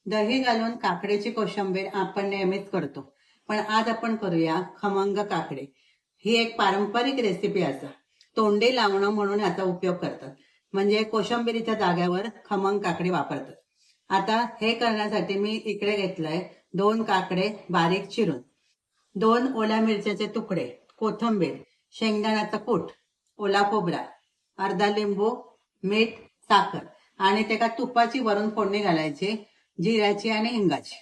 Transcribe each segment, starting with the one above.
दही घालून काकड्याची कोशिंबीर आपण नेहमीच करतो, पण आज आपण करूया खमंग काकडे. ही एक पारंपरिक रेसिपी असा. तोंडी लावणं म्हणून याचा उपयोग करतात, म्हणजे कोशिंबिरीच्या जाग्यावर खमंग काकडे वापरतात. आता हे करण्यासाठी मी इकडे घेतलंय 2 काकडे बारीक चिरून, 2 ओल्या मिरच्याचे तुकडे, कोथिंबीर, शेंगदाण्याचा कूट, ओला खोबरा, अर्धा लिंबू, मीठ, साखर आणि त्याला तुपाची वरून फोडणी घालायची, जिऱ्याची आणि हिंगाची.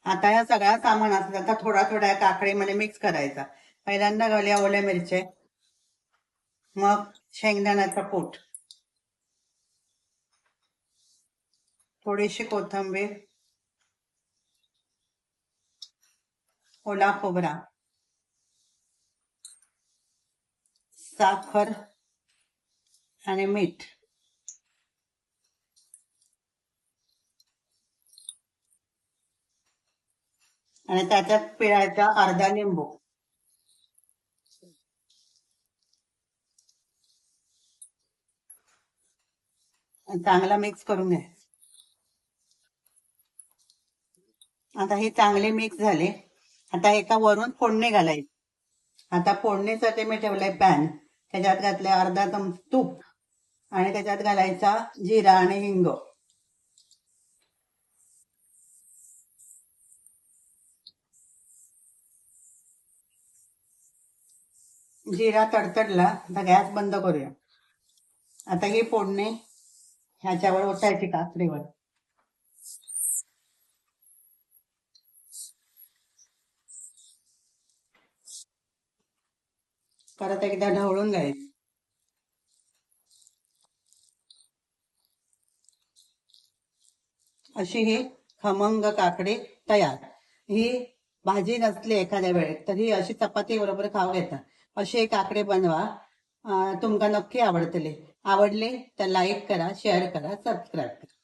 आता या सगळ्या सामानात आता थोडा थोड्या काकडीमध्ये मिक्स करायचा. पहिल्यांदा घालूया ओल्या मिरचे, मग शेंगदाण्याचा कूट, थोडीशी कोथिंबीर, ओला खोबरा, साखर आणि मीठ. आणि त्याच्यात पिळायचा अर्धा लिंबू. चांगला मिक्स करून घ्या. आता हे चांगले मिक्स झाले. आता एका वरून फोडणी घालायची. आता फोडणीसाठी मी ठेवलंय पॅन, त्याच्यात घातले अर्धा चमचा तूप आणि त्याच्यात घालायचा जिरा आणि हिंग. जिरा तडतडला आता गॅस बंद करूया. आता ही फोडणी ह्याच्यावर ओतायची काकडीवर. परत एकदा ढवळून घ्यायची. अशी ही खमंग काकडी तयार. ही भाजी नसली एखाद्या वेळेस तर ही अशी चपाती बरोबर खाऊ येतात. अशी हे काकडे बनवा. तुमका नक्की आवडतले. आवडले तर लाईक करा, शेअर करा, सबस्क्राईब करा.